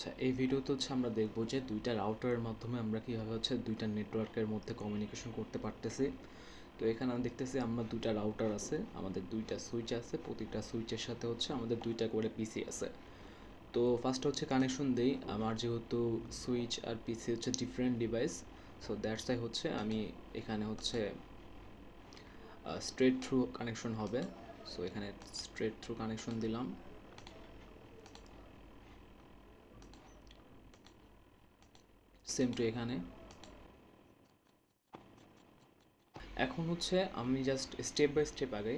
আচ্ছা, এই ভিডিওতে আমরা দেখব যে দুইটা রাউটারের মাধ্যমে আমরা কীভাবে দুইটা নেটওয়ার্কের মধ্যে কমিউনিকেশন করতে পারতেছি। তো এখানে আমি দেখতেছি আমরা দুইটা রাউটার আছে, আমাদের দুইটা সুইচ আছে, প্রতিটা সুইচের সাথে আমাদের দুইটা করে পিসি আছে। তো ফার্স্ট কানেকশন দেই। আমার যেহেতু সুইচ আর PC different device, so that's why আমি এখানে স্ট্রেট থ্রু কানেকশন হবে। সো এখানে স্ট্রেট থ্রু কানেকশন দিলাম। সেম টু এখানে। এখন আমি জাস্ট স্টেপ বাই স্টেপ আগে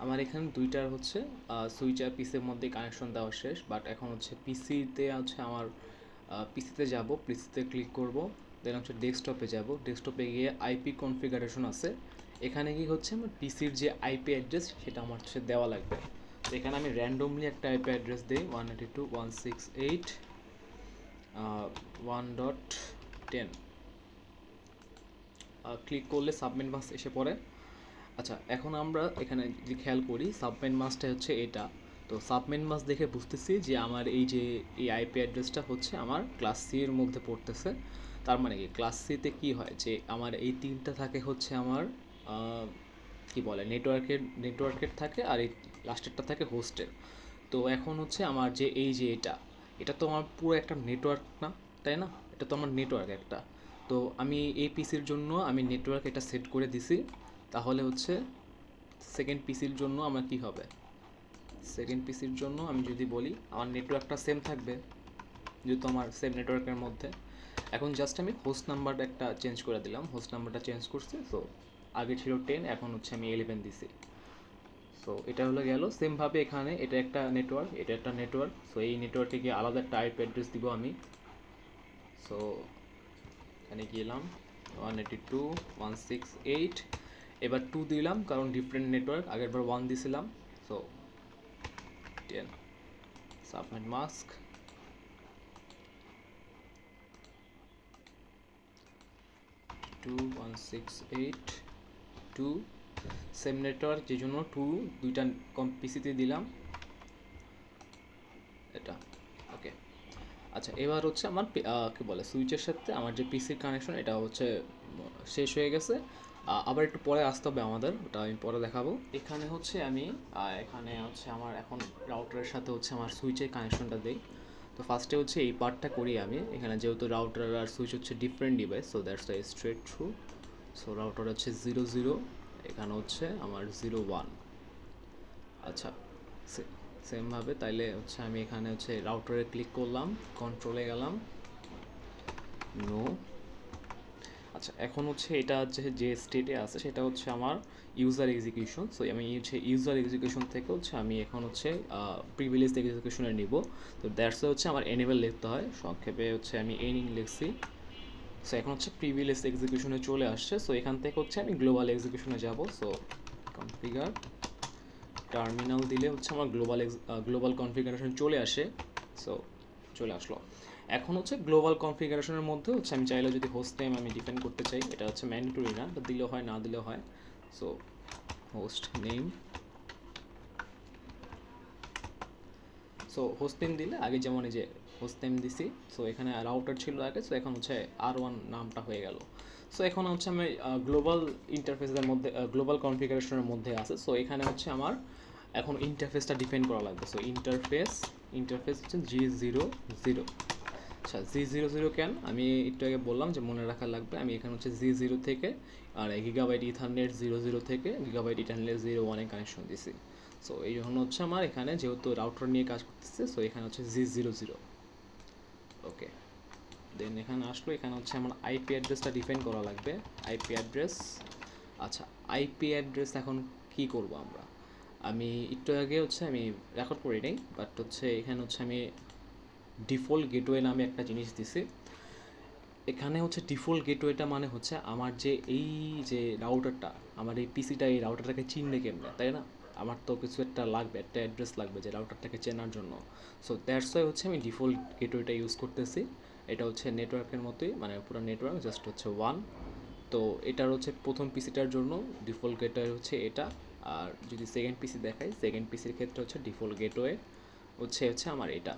আমার এখানে দুইটার সুইচ আর পিসির মধ্যে কানেকশন দেওয়া শেষ। বাট এখন পিসিতে আমার পিসিতে যাব, পিসিতে ক্লিক করব, দেন ডেস্কটপে যাব। ডেস্কটপে গিয়ে আইপি কনফিগারেশন আছে, এখানে কি আমার পিসির যে আইপি অ্যাড্রেস সেটা আমার দেওয়া লাগবে। তো এখানে আমি র্যান্ডমলি একটা আইপি অ্যাড্রেস দিই 192.168.1.10। ক্লিক করলে সাবমেন মাস্ক এসে পড়ে। আচ্ছা, এখন আমরা এখানে যদি খেয়াল করি সাবমেন মাস্কটা এটা। তো সাবমেন মাস্ক দেখে বুঝতেছি যে আমার এই আইপি অ্যাড্রেসটা আমার ক্লাস সি এর মধ্যে পড়তেছে। তার মানে কি ক্লাস সিতে কি হয় যে আমার এই তিনটা থাকে আমার কি বলে নেটওয়ার্কের থাকে, আর এই লাস্টেরটা থাকে হোস্টের। তো এখন আমার এটা এটা তো আমার পুরো একটা নেটওয়ার্ক না, তাই না? এটা তো আমার নেটওয়ার্ক একটা। তো আমি এই পিসির জন্য আমি নেটওয়ার্ক এটা সেট করে দিছি। তাহলে সেকেন্ড পিসির জন্য আমার কি হবে? সেকেন্ড পিসির জন্য আমি যদি বলি আমার নেটওয়ার্কটা সেম থাকবে, যেহেতু আমার সেম নেটওয়ার্কের মধ্যে। এখন জাস্ট আমি হোস্ট নাম্বারটা একটা চেঞ্জ করে দিলাম, হোস্ট নাম্বারটা চেঞ্জ করছি। সো আগে ছিল 10, এখন আমি 11 দিছি। সো এটা গেল সেমভাবে এখানে এটা একটা নেটওয়ার্ক, এটা একটা নেটওয়ার্ক। সো এই নেটওয়ার্কে গিয়ে আলাদা একটা আইপি অ্যাড্রেস দিব আমি। সো এখানে গেলাম 192.168, এবার 2 দিলাম কারণ ডিফারেন্ট নেটওয়ার্ক, আগেরবার 1 দিছিলাম। So 10 subnet mask 2.168.2 same network, যে জন্য 2 দুইটা কম পিসিতে দিলাম এটা। ওকে, আচ্ছা এবার আমার কি বলে সুইচের সাথে আমার যে পিসির কানেকশন এটা শেষ হয়ে গেছে। আবার একটু পরে আসতে হবে আমাদের, ওটা আমি পরে দেখাবো। এখানে আমি এখানে আমার এখন রাউটারের সাথে আমার সুইচের কানেকশনটা দেই। তো ফার্স্টে এই পার্টটা করি আমি। এখানে যেহেতু রাউটার আর switch different device, so that's why straight through. So router 0 0, এখানে আমার 0 1। আচ্ছা, সেমভাবে তাইলে আমি এখানে রাউটারে ক্লিক করলাম, কন্ট্রোলে গেলাম, নো। আচ্ছা, এখন এটা যে স্টেটে আছে সেটা আমার ইউজার এক্সিকিউশন। সো আমি ইউজার এক্সিকিউশন থেকে আমি এখন প্রিভিলেজ এক্সিকিউশনে নিব। তো দ্যাটস আমার এনেবল লিখতে হয়, সংক্ষেপে আমি এনিং লিখছি। সো এখন প্রিভিলেজ এক্সিকিউশনে চলে আসছে। সো এখান থেকে আমি গ্লোবাল এক্সিকিউশনে যাব। সো কনফিগার টার্মিনাল দিলে আমার গ্লোবাল কনফিগারেশন চলে আসে। সো চলে আসলো। এখন গ্লোবাল কনফিগারেশনের মধ্যে আমি চাইলে যদি হোস্ট নেম আমি ডিফাইন করতে চাই, এটা ম্যান্ডেটরি না, দিলেও হয় না দিলেও হয়। So host name, so host name দিলে আগে যেমন এই যে হোস্ট নেম দিছি, সো এখানে রাউটার ছিল আগে, সো এখন R1 নামটা হয়ে গেল। সো এখন আমি গ্লোবাল ইন্টারফেসের মধ্যে গ্লোবাল কনফিগারেশনের মধ্যে আছে। সো এখানে আমার এখন ইন্টারফেসটা ডিফাইন করা লাগবে। So interface G00। আচ্ছা, G00 কেন আমি একটু আগে বললাম যে মনে রাখা লাগবে। আমি এখানে G0 থেকে আর গিগাবাইট ইথারনেট 00 থেকে গিগাবাইট ইথারনেট 01-এ কানেকশন দিছি। সো এই জন্য আমার এখানে যেহেতু রাউটার নিয়ে কাজ করতেছে, সো এখানে G00। ওকে, দেন এখানে আসলো, এখানে আমার আইপি অ্যাড্রেসটা ডিফাইন করা লাগবে, আইপি অ্যাড্রেস। আচ্ছা, আইপি অ্যাড্রেস এখন কি করব আমরা? আমি একটু আগে আমি রেকর্ড করে নিই, বাট এখানে আমি ডিফল্ট গেটওয়ে নামে একটা জিনিস দিছি। এখানে ডিফল্ট গেটওয়েটা মানে আমার এই যে রাউটারটা, আমার এই পিসিটা এই রাউটারটাকে চিনবে কেমনে, তাই না? আমার তো কিছু একটা লাগবে, একটা অ্যাড্রেস লাগবে যে রাউটারটাকে চেনার জন্য। সো দ্যাটস ওয়াই আমি ডিফল্ট গেটওয়েটা ইউজ করতেছি। এটা নেটওয়ার্কের মতোই, মানে পুরো নেটওয়ার্ক জাস্ট 1। তো এটার প্রথম পিসিটার জন্য ডিফল্ট গেটওয়ে এটা। আর যদি সেকেন্ড পিসি দেখাই, সেকেন্ড পিসির ক্ষেত্রে ডিফল্ট গেটওয়ে আমার এটা।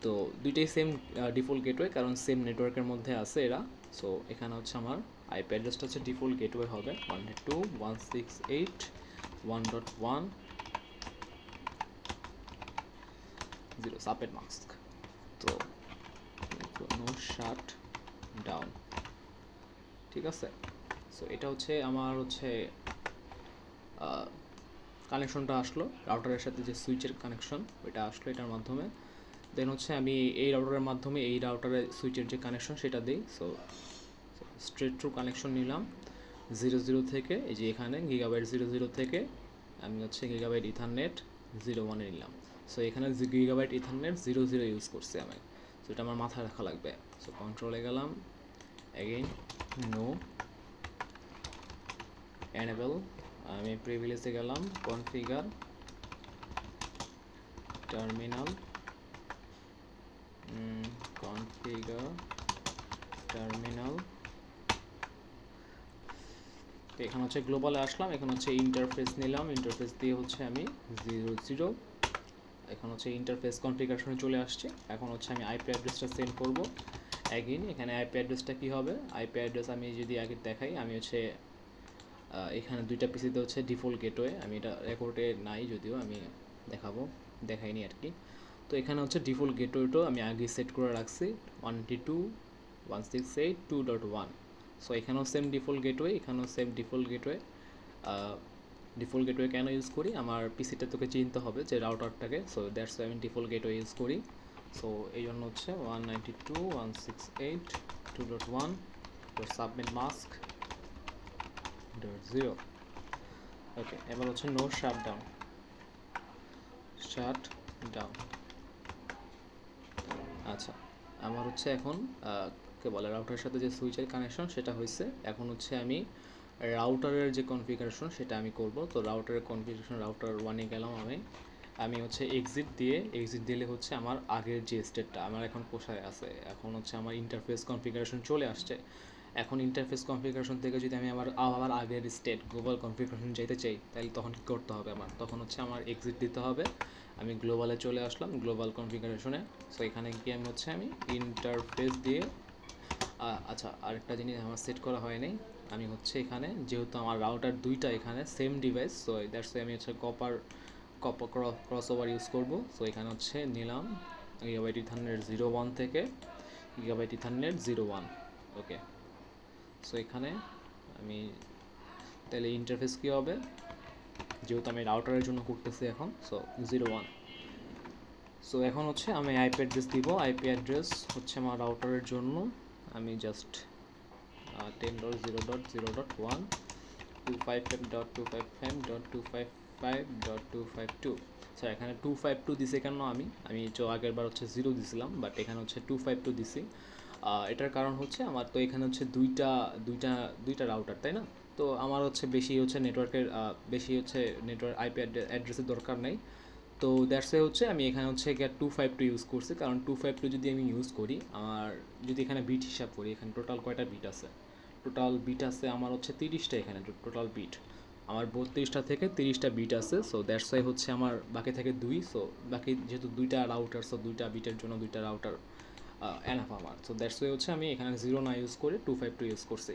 তো দুইটাই সেম ডিফল্ট গেটওয়ে, কারণ সেম নেটওয়ার্কের মধ্যে আছে এরা। সো এখানে হচ্ছে আমার আইপি অ্যাড্রেসটা হচ্ছে ডিফল্ট গেটওয়ে হবে 192.168.1.1 সাবনেট মাস্ক। তো নো শাট ডাউন, ঠিক আছে। সো এটা হচ্ছে আমার হচ্ছে কানেকশনটা আসলো রাউটারের সাথে, যে সুইচের কানেকশন ওইটা আসলো এটার মাধ্যমে। দেন হচ্ছে আমি এই রাউটারের মাধ্যমে এই রাউটারের সুইচের যে কানেকশন সেটা দিই। সো স্ট্রেট থ্রু কানেকশন নিলাম 00 থেকে, এই যে এখানে গিগাবাইট 00 থেকে আমি হচ্ছে গিগাবাইট ইথারনেট 01-এ নিলাম। সো এখানে গিগাবাইট ইথারনেট 00 ইউজ করছি আমি। সো এটা আমার মাথায় রাখা লাগবে। সো কন্ট্রোলে গেলাম, অ্যাগেইন নো, এনেবল, আমি প্রিভিলেজে গেলাম, কনফিগার, টার্মিনাল, কনফিগার টার্মিনাল। তো এখানে হচ্ছে গ্লোবালে আসলাম, এখানে হচ্ছে ইন্টারফেস নিলাম, ইন্টারফেস দিয়ে হচ্ছে আমি 00, এখন হচ্ছে ইন্টারফেস কনফিগারেশনে চলে আসছে। এখন হচ্ছে আমি আইপি অ্যাড্রেসটা সেন্ড করব। অ্যাগেইন এখানে আইপি অ্যাড্রেসটা কী হবে, আইপি অ্যাড্রেস আমি যদি আগে দেখাই, আমি হচ্ছে এখানে দুইটা পিসিতে হচ্ছে ডিফল্ট গেটওয়ে, আমি এটা রেকর্ডে নাই যদিও, আমি দেখাইনি আর কি। তো এখানে হচ্ছে ডিফল্ট গেটওয়েটাও আমি আগে সেট করে রাখছি 192.168.2.1। সো এখানেও সেম ডিফল্ট গেটওয়ে, এখানেও same default gateway. Default gateway কেন ইউজ করি, আমার পিসিটা তোকে চিনতে হবে যে রাউটারটাকে। সো দ্যাটস আমি ডিফল্ট গেটওয়ে ইউজ করি। সো এই জন্য হচ্ছে 192.168.2.1 সাবমিট মাস্ক .0। ওকে, এবার হচ্ছে নো শাট ডাউন। আচ্ছা, আমার হচ্ছে এখন কে বলে রাউটারের সাথে যে সুইচের কানেকশন সেটা হয়েছে। এখন হচ্ছে আমি রাউটারের যে কনফিগারেশন সেটা আমি করব। তো রাউটারের কনফিগারেশন, রাউটার 1-এ গেলাম আমি হচ্ছে এক্সিট দিলে হচ্ছে আমার আগের যে স্টেটটা আমার এখন পোষায় আছে। এখন হচ্ছে আমার ইন্টারফেস কনফিগারেশন চলে আসছে। এখন ইন্টারফেস কনফিগারেশন থেকে যদি আমি আবার আগের স্টেট গ্লোবাল কনফিগারেশন যেতে চাই, তাহলে তখন কী করতে হবে আমার, তখন হচ্ছে আমার এক্সিট দিতে হবে। আমি গ্লোবালে চলে আসলাম, গ্লোবাল কনফিগারেশনে। সো এখানে গিয়ে আমি ইন্টারফেস দিয়ে আচ্ছা, আরেকটা জিনিস আমার সেট করা হয়নি। আমি হচ্ছে এখানে যেহেতু আমার রাউটার দুইটা এখানে সেম ডিভাইস, সো দ্যাটস আমি হচ্ছে কপার ক্রস ওভার ইউজ করবো। সো এখানে হচ্ছে নিলাম গিগাবাইট ইথারনেট 01 থেকে গিগাবাইট ইথারনেট 01। ওকে, সো এখানে আমি তাহলে ইন্টারফেস কী হবে, যেহেতু আমি রাউটারের জন্য করতেছি এখন, সো 01। সো এখন হচ্ছে আমি আইপি অ্যাড্রেস দিব। আইপি অ্যাড্রেস হচ্ছে আমার রাউটারের জন্য আমি জাস্ট 10.0.0.1 255.255.255.252। স্যার এখানে 252 দিছি কেন, আমি আগের বার হচ্ছে 0 দিছিলাম, বাট এখানে হচ্ছে 252 দিছি। এটার কারণ হচ্ছে আমার তো এখানে হচ্ছে দুইটা রাউটার, তাই না? তো আমার হচ্ছে বেশি হচ্ছে নেটওয়ার্ক আইপি অ্যাড্রেসের দরকার নেই। তো দ্যাটস হচ্ছে আমি এখানে হচ্ছে 252 ইউজ করছি, কারণ 252 যদি আমি ইউজ করি, আমার যদি এখানে বিট হিসাব করি, এখানে টোটাল কয়টা বিট আছে, আমার হচ্ছে 30টা। এখানে টোটাল বিট আমার 32টা থেকে 30টা বিট আছে। সো দ্যাটস হচ্ছে আমার বাকি থেকে 2। সো বাকি যেহেতু দুইটা রাউটার, সো দুইটা বিটের জন্য দুইটা রাউটার এনাফ আমার। সো দ্যাটস হচ্ছে আমি এখানে 0 না ইউজ করে 252 ইউজ করছি।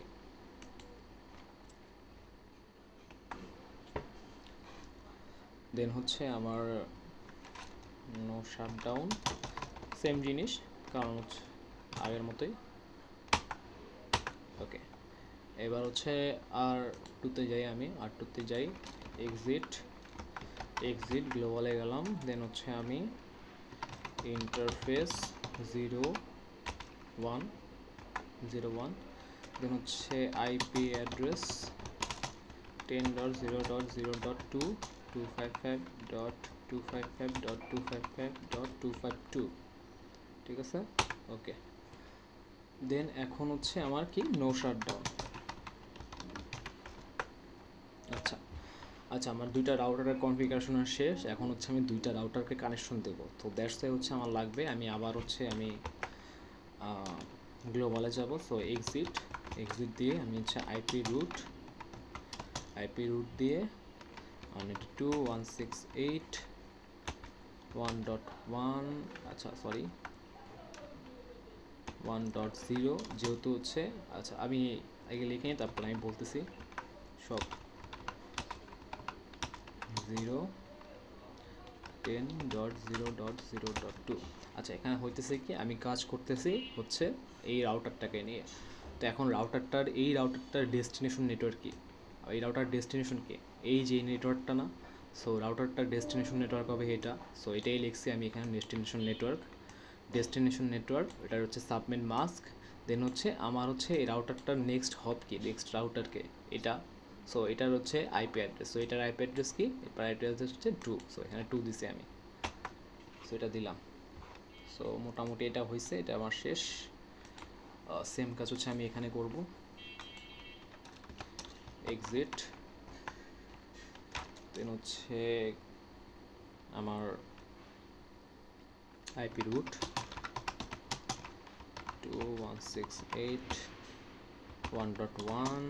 দেন হচ্ছে আমার নো শাটডাউন, সেম জিনিস, কারণ হচ্ছে আগের মতোই। ওকে, এবার হচ্ছে R2-তে যাই, আমি R2-তে যাই, এক্সিট গ্লোবালে গেলাম। দেন হচ্ছে আমি ইন্টারফেস 01 দেন হচ্ছে আইপি অ্যাড্রেস 10.0.0.2 255.255.255.252, ঠিক আছে। ওকে, দেন এখন হচ্ছে আমার কি নো শাটডাউন। আচ্ছা, আমার দুইটা রাউটারের কনফিগারেশন শেষ। এখন হচ্ছে আমি দুইটা রাউটারকে কানেকশন দেবো। তো দ্যাটস হচ্ছে আমার লাগবে, আমি আবার হচ্ছে আমি গ্লোবালে যাব। সো এক্সিট দিয়ে আমি হচ্ছে আইপি রুট দিয়ে 192.168.1.1, আচ্ছা সরি 1.0 যেহেতু হচ্ছে, আচ্ছা আমি আগে লিখে নিই তারপর আমি বলতেছি সব 0 10.0.0.2। আচ্ছা এখানে হইতেছে কি আমি কাজ করতেছি হচ্ছে এই রাউটারটাকে নিয়ে। তো এখন এই রাউটারটার ডেস্টিনেশন নেটওয়ার্ক কি, এই রাউটার ডেস্টিনেশন কি, এই যে নেটওয়ার্কটা না, সো রাউটারটার ডেস্টিনেশন নেটওয়ার্ক হবে এটা। সো এটাই লিখছি আমি এখানে ডেস্টিনেশন নেটওয়ার্ক এটার হচ্ছে সাবমেন মাস্ক। দেন হচ্ছে আমার হচ্ছে এই রাউটারটার নেক্সট হব কি, নেক্সট রাউটারকে এটা। সো এটার হচ্ছে আইপি অ্যাড্রেস, সো এটার আইপি অ্যাড্রেস কি, এটার আইপি অ্যাড্রেস হচ্ছে 2। সো এখানে 2 দিছি আমি, সো এটা দিলাম। সো মোটামুটি এটা হয়েছে, এটা আমার শেষ। সেম কাজ হচ্ছে আমি এখানে করব, এক্সিট। দেন হচ্ছে আমার আইপি রুট 2168.1.1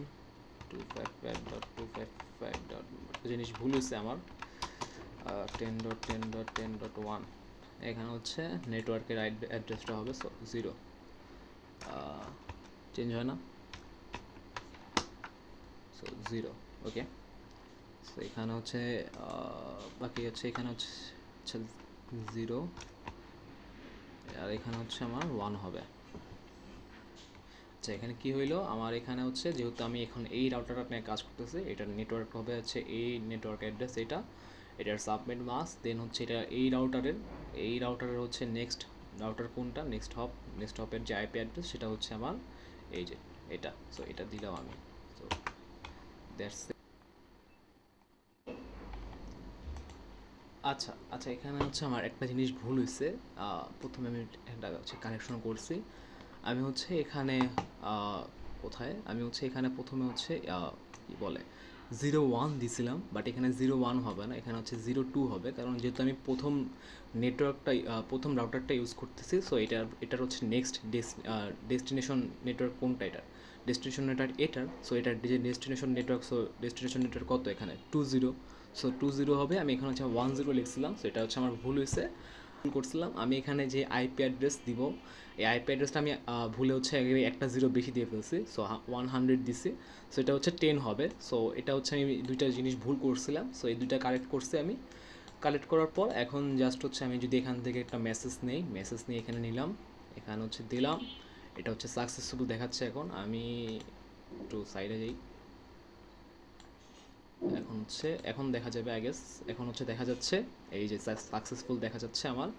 255.255. জিনিস ভুল হয়েছে আমার, 10.10.10.1। এখানে হচ্ছে নেটওয়ার্কের অ্যাড্রেসটা হবে 0, চেঞ্জ হয় না, সো 0। ওকে, সো এখানে হচ্ছে বাকি হচ্ছে এখানে হচ্ছে 0, আর এখানে হচ্ছে আমার 1 হবে। আচ্ছা এখানে কি হইলো আমার, এখানে হচ্ছে যেহেতু আমি এখন এই রাউটারটা নিয়ে কাজ করতেছি, এটার নেটওয়ার্ক হবে হচ্ছে এই নেটওয়ার্ক অ্যাড্রেস এটা, এটার সাবনেট মাস্ক। দেন হচ্ছে এটা এই রাউটারের হচ্ছে নেক্সট রাউটার কোনটা, নেক্সট হপের যে আইপি অ্যাড্রেস সেটা হচ্ছে আমার এই যে এটা। সো এটা দিলাম আমি। So that's. আচ্ছা আচ্ছা এখানে হচ্ছে আমার একটা জিনিস ভুল হয়েছে। প্রথমে আমি একটা হচ্ছে কানেকশন করছি, আমি হচ্ছে এখানে কোথায় আমি হচ্ছে এখানে প্রথমে হচ্ছে কি বলে 0.1 দিছিলাম, বাট এখানে 0.1 হবে না, এখানে হচ্ছে 0.2 হবে। কারণ যেহেতু আমি প্রথম রাউটারটা ইউজ করতেছি, সো এটার হচ্ছে নেক্সট ডেস্টিনেশন নেটওয়ার্ক কোনটা, ডেস্টিনেশন নেটওয়ার্ক এটার। সো এটার যে destination network, so destination network কত এখানে 20। সো 20 হবে, আমি এখানে হচ্ছে 10 লিখছিলাম। সো এটা হচ্ছে আমার ভুল হয়েছে, করছিলাম আমি এখানে যে আইপি অ্যাড্রেস দিব, এই আইপি অ্যাড্রেসটা আমি ভুলে হচ্ছে একটা 0 বেশি দিয়ে ফেলছি। সো 100 দিছি, সো এটা হচ্ছে 10 হবে। সো এটা হচ্ছে আমি দুইটা জিনিস ভুল করছিলাম, সো এই দুইটা কারেক্ট করছি আমি। কালেক্ট করার পর এখন জাস্ট হচ্ছে আমি যদি এখান থেকে একটা মেসেজ নিয়ে এখানে নিলাম, এখানে হচ্ছে দিলাম, এটা হচ্ছে সাকসেসফুল দেখাচ্ছে। এখন আমি একটু সাইডে যাই, এখন দেখা যাবে আই গেস, এখন হচ্ছে দেখা যাচ্ছে এই যে সাকসেসফুল দেখা যাচ্ছে আমার।